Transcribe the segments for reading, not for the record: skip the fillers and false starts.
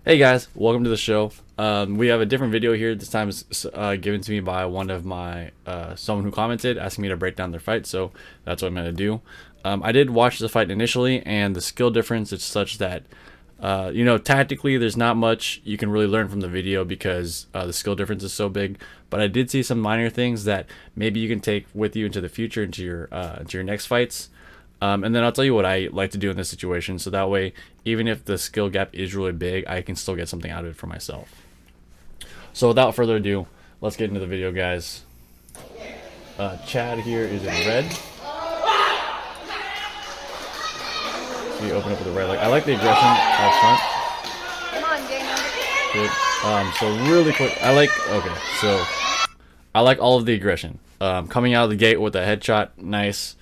Hey guys, welcome to the show. We have a different video here. This time is given to me by one of my someone who commented asking me to break down their fight. So that's what I'm gonna do. I did watch the fight initially, and the skill difference is such that tactically there's not much you can really learn from the video because the skill difference is so big. But I did see some minor things that maybe you can take with you into the future, into your next fights. And then I'll tell you what I like to do in this situation, so that way, even if the skill gap is really big, I can still get something out of it for myself. So without further ado, let's get into the video, guys. Chad here is in red. So you open up with the red leg. I like the aggression out front. Come on, Daniel. Good. So really quick, I like all of the aggression. Coming out of the gate with a headshot, nice.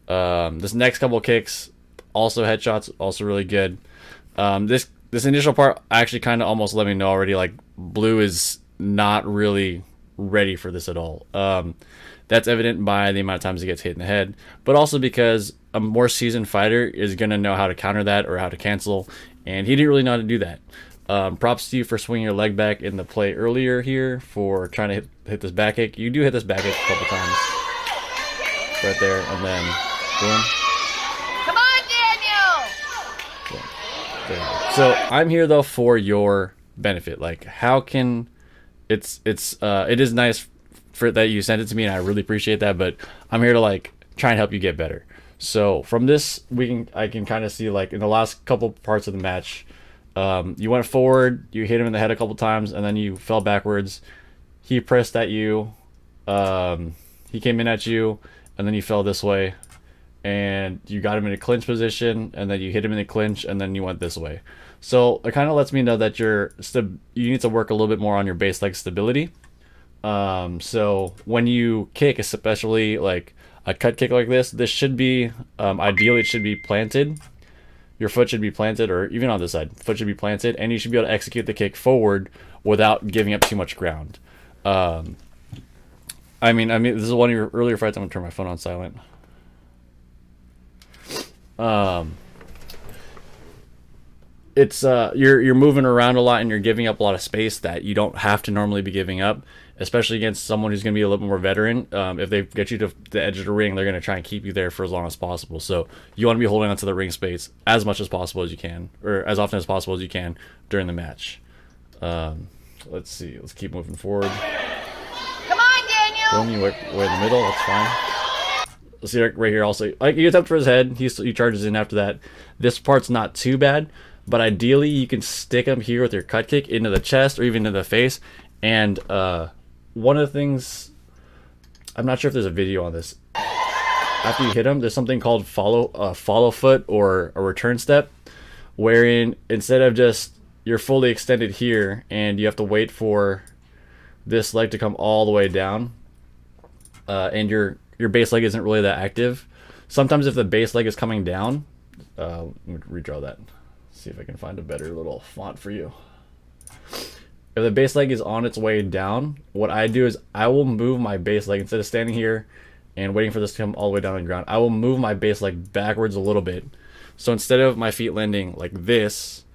This next couple kicks, also headshots, also really good. This initial part actually kind of almost let me know already, like, blue is not really ready for this at all. That's evident by the amount of times he gets hit in the head, but also because a more seasoned fighter is going to know how to counter that or how to cancel, and he didn't really know how to do that. Props to you for swinging your leg back in the play earlier here for trying to hit this back kick. You do hit this back kick a couple times right there, and then boom. Come on, Daniel. Yeah. So I'm here though for your benefit. Like, how can it is nice for that you sent it to me, and I really appreciate that. But I'm here to like try and help you get better. So from this, I can kind of see, like, in the last couple parts of the match, you went forward, you hit him in the head a couple times, and then you fell backwards. He pressed at you. He came in at you, and then you fell this way. And you got him in a clinch position, and then you hit him in the clinch, and then you went this way. So it kind of lets me know that you need to work a little bit more on your base leg stability. So when you kick, especially like a cut kick like this should be, ideally it should be planted. Your foot should be planted, or even on this side, foot should be planted, and you should be able to execute the kick forward without giving up too much ground. I mean, this is one of your earlier fights. I'm gonna turn my phone on silent. It's you're moving around a lot, and you're giving up a lot of space that you don't have to normally be giving up, especially against someone who's going to be a little bit more veteran. If they get you to the edge of the ring, they're going to try and keep you there for as long as possible. So you want to be holding onto the ring space as much as possible as you can, or as often as possible as you can during the match. Let's see. Let's keep moving forward. Come on, Daniel. Boom, you work away in the middle. That's fine. Let's see right here also. Like, you gets up for his head. He charges in after that. This part's not too bad, but ideally you can stick him here with your cut kick into the chest or even into the face. And one of the things, I'm not sure if there's a video on this. After you hit him, there's something called follow foot or a return step, wherein instead of just you're fully extended here and you have to wait for this leg to come all the way down, and your base leg isn't really that active. Sometimes if the base leg is coming down, let me redraw that. See if I can find a better little font for you. If the base leg is on its way down, what I do is I will move my base leg, instead of standing here and waiting for this to come all the way down on the ground, I will move my base leg backwards a little bit. So instead of my feet landing like this,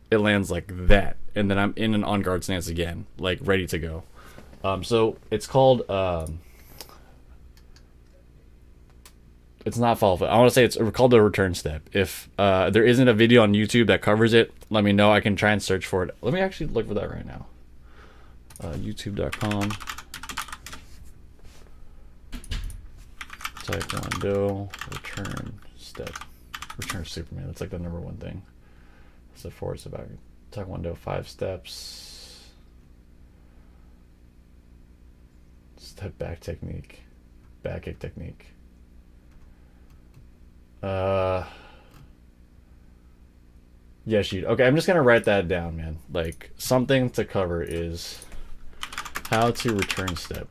it lands like that, and then I'm in an on guard stance again, like ready to go. So it's called it's not follow foot. I want to say it's called the return step. If there isn't a video on YouTube that covers it, let me know. I can try and search for it. Let me actually look for that right now. YouTube.com. Taekwondo return step. Return Superman. That's like the number one thing. Step forward, step back. Taekwondo 5 steps. Step back technique. Back kick technique. Yeah, shoot. Okay, I'm just gonna write that down, man. Like, something to cover is how to return step,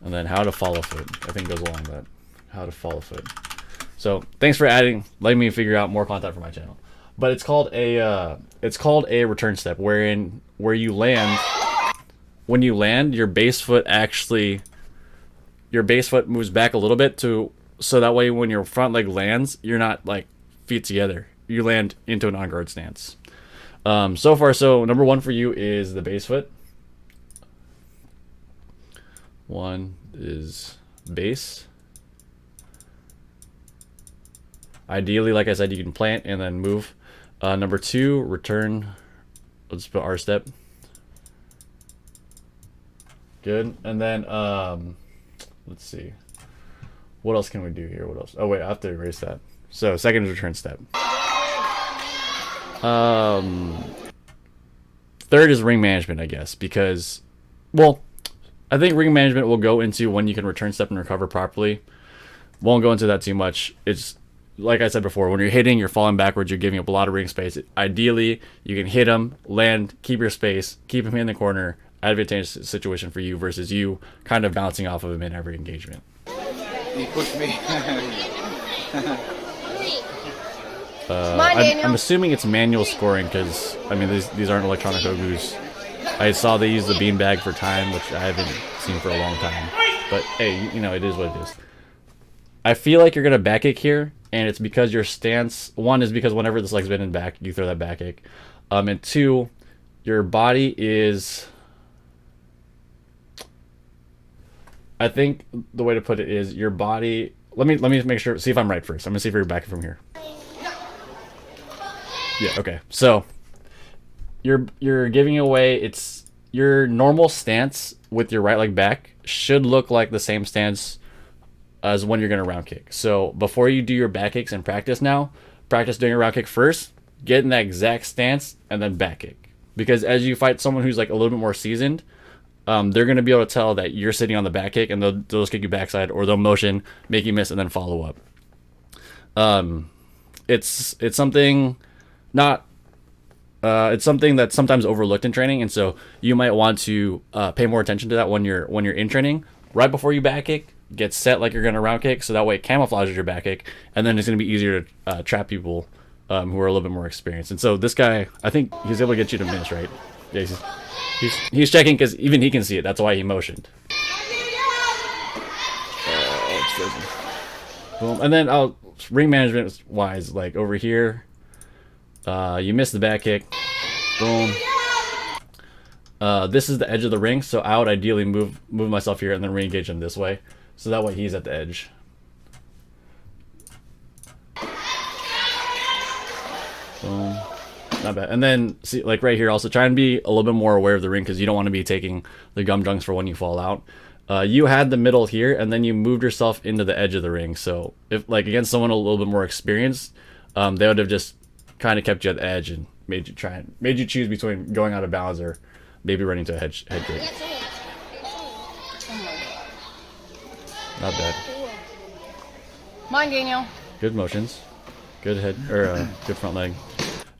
and then how to follow foot. I think goes along with that. How to follow foot. So thanks for letting me figure out more content for my channel. But it's called a return step, where you land. When you land, your base foot moves back a little bit so that way when your front leg lands, you're not like feet together. You land into an on guard stance. So far, so number one for you is the base foot. One is base. Ideally, like I said, you can plant and then move. Number two, return. Let's put R step. Good. And then, let's see. What else can we do here? What else? Oh, wait, I have to erase that. So, second is return step. Third is ring management, I guess, because, well, I think ring management will go into when you can return step and recover properly. Won't go into that too much. It's, like I said before, when you're hitting, you're falling backwards, you're giving up a lot of ring space. Ideally, you can hit him, land, keep your space, keep him in the corner, advantageous situation for you versus you kind of bouncing off of him in every engagement. He pushed me. I'm assuming it's manual scoring because, I mean, these aren't electronic Ogus. I saw they use the beanbag for time, which I haven't seen for a long time. But, hey, you know, it is what it is. I feel like you're going to back kick here, and it's because your stance, one is because whenever this leg's been in back, you throw that back kick. And two, your body is, I think the way to put it is your body, let me make sure, see if I'm right first. I'm going to see if you're back from here. Yeah, okay. So, you're giving away, it's your normal stance with your right leg back should look like the same stance as when you're going to round kick. So before you do your back kicks in practice now, practice doing a round kick first, get in that exact stance, and then back kick. Because as you fight someone who's like a little bit more seasoned, they're going to be able to tell that you're sitting on the back kick, and they'll just kick you backside, or they'll motion, make you miss, and then follow up. It's something not... it's something that's sometimes overlooked in training, and so you might want to pay more attention to that when you're in training. Right before you back kick, get set like you're going to round kick, so that way it camouflages your back kick, and then it's going to be easier to trap people who are a little bit more experienced. And so this guy, I think he's able to get you to miss, right? Yeah, he's checking because even he can see it. That's why he motioned. Boom. And then ring management wise, like over here, you missed the back kick. Boom. This is the edge of the ring, so I would ideally move myself here and then re-engage him this way, so that way he's at the edge. Boom. Not bad. And then see, like right here, also try and be a little bit more aware of the ring because you don't want to be taking the gum junks for when you fall out. You had the middle here, and then you moved yourself into the edge of the ring. So if like against someone a little bit more experienced, they would have just kind of kept you at the edge and made you choose between going out of bounds or maybe running to a head kick. Not bad. Come on, Daniel. Good motions. Good head or good front leg.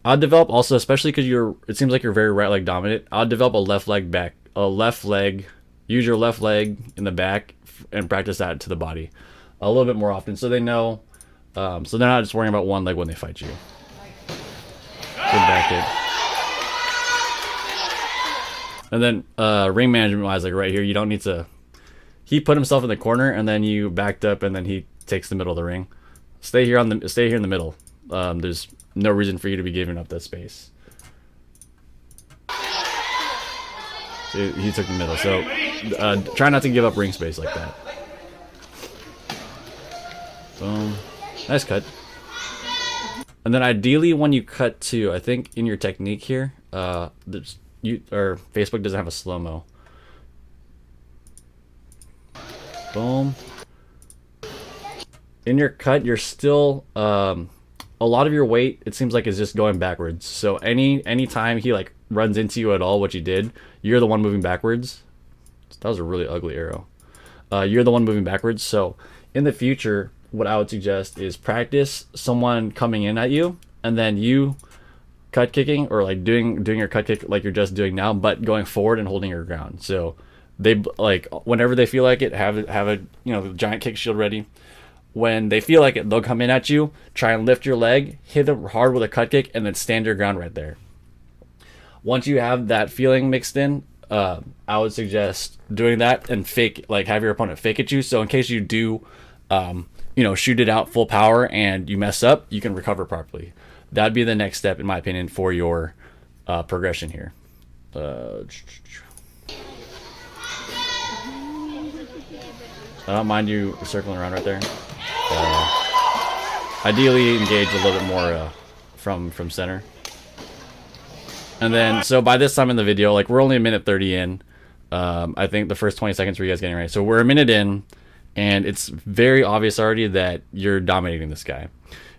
I'll develop also, especially because it seems like you're very right leg dominant. I'll develop a left leg. Use your left leg in the back and practice that to the body a little bit more often, so they know. So they're not just worrying about one leg when they fight you. Good back kick. And then ring management wise, like right here, you don't need to. He put himself in the corner, and then you backed up, and then he takes the middle of the ring. Stay here in the middle. There's no reason for you to be giving up that space. So he took the middle, so try not to give up ring space like that. Boom. Nice cut. And then ideally when you cut to, I think in your technique here, Facebook doesn't have a slow-mo. Boom. In your cut, you're still a lot of your weight, it seems like, is just going backwards. So any time he like runs into you at all, what you did, you're the one moving backwards. That was a really ugly arrow. You're the one moving backwards. So in the future, what I would suggest is practice someone coming in at you, and then you cut kicking, or like doing your cut kick like you're just doing now, but going forward and holding your ground. So they like whenever they feel like it, have a giant kick shield ready. When they feel like it, they'll come in at you, try and lift your leg, hit it hard with a cut kick, and then stand your ground right there. Once you have that feeling mixed in, I would suggest doing that and have your opponent fake at you. So in case you do, shoot it out full power and you mess up, you can recover properly. That'd be the next step, in my opinion, for your progression here. I don't mind you circling around right there. Ideally, engage a little bit more from center. And then, so by this time in the video, like we're only a minute 30 in. I think the first 20 seconds were you guys getting ready. So we're a minute in, and it's very obvious already that you're dominating this guy.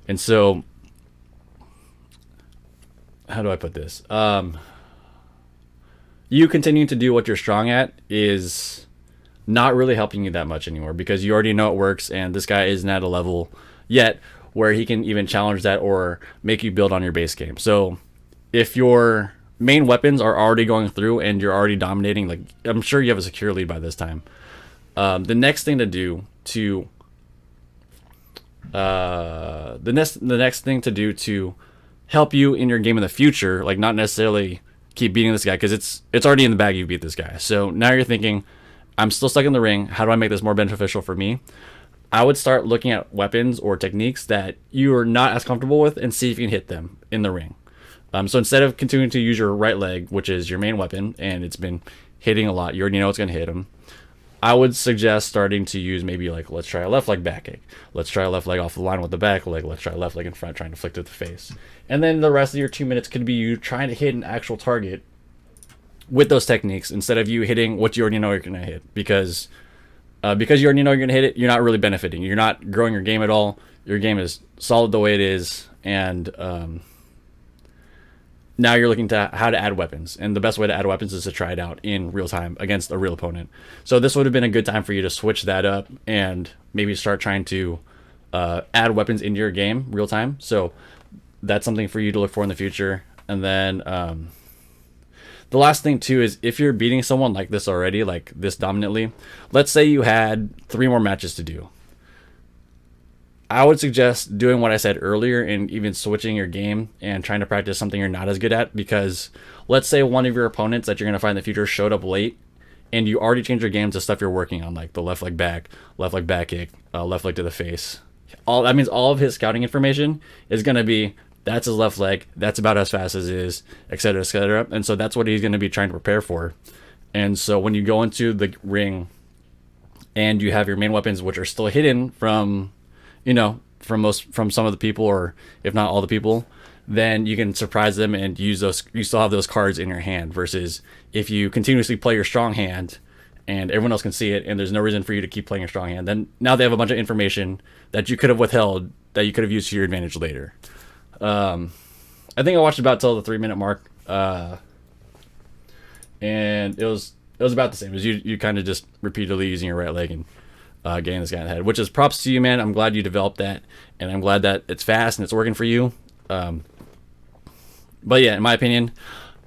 And so, how do I put this? You continuing to do what you're strong at is not really helping you that much anymore, because you already know it works, and this guy isn't at a level yet where he can even challenge that or make you build on your base game. So if your main weapons are already going through and you're already dominating, like I'm sure you have a secure lead by this time. The next thing to do to the next thing to do to help you in your game in the future, like not necessarily keep beating this guy, because it's already in the bag, you beat this guy. So now you're thinking, I'm still stuck in the ring. How do I make this more beneficial for me? I would start looking at weapons or techniques that you are not as comfortable with and see if you can hit them in the ring. So instead of continuing to use your right leg, which is your main weapon, and it's been hitting a lot, you already know it's going to hit him, I would suggest starting to use maybe like, let's try a left leg back kick. Let's try a left leg off the line with the back leg. Let's try a left leg in front, trying to flick to the face. And then the rest of your 2 minutes could be you trying to hit an actual target with those techniques instead of you hitting what you already know you're going to hit. Because you already know you're going to hit it, you're not really benefiting. You're not growing your game at all. Your game is solid the way it is. And now you're looking to how to add weapons, and the best way to add weapons is to try it out in real time against a real opponent. So this would have been a good time for you to switch that up and maybe start trying to add weapons into your game real time. So that's something for you to look for in the future. And then the last thing too is, if you're beating someone like this already, like this dominantly, let's say you had 3 more matches to do, I would suggest doing what I said earlier and even switching your game and trying to practice something you're not as good at. Because let's say one of your opponents that you're going to fight in the future showed up late, and you already changed your game to stuff you're working on, like the left leg back kick, left leg to the face. That means all of his scouting information is going to be, that's his left leg, that's about as fast as it is, etc., etc. And so that's what he's going to be trying to prepare for. And so when you go into the ring and you have your main weapons, which are still hidden from, from some of the people, or if not all the people, then you can surprise them and use those. You still have those cards in your hand, versus if you continuously play your strong hand and everyone else can see it and there's no reason for you to keep playing your strong hand, then now they have a bunch of information that you could have withheld that you could have used to your advantage later. I think I watched about till the 3-minute mark, and it was about the same as you kind of just repeatedly using your right leg and getting this guy in the head, which is props to you, man. I'm glad you developed that, and I'm glad that it's fast and it's working for you. But yeah, in my opinion,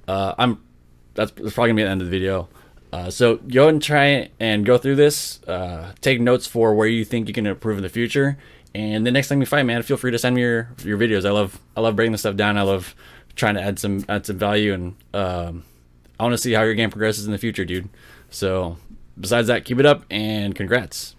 that's probably gonna be the end of the video. So go and try and go through this. Take notes for where you think you can improve in the future. And the next time you fight, man, feel free to send me your videos. I love breaking this stuff down. I love trying to add some value, and I want to see how your game progresses in the future, dude. So besides that, keep it up and congrats.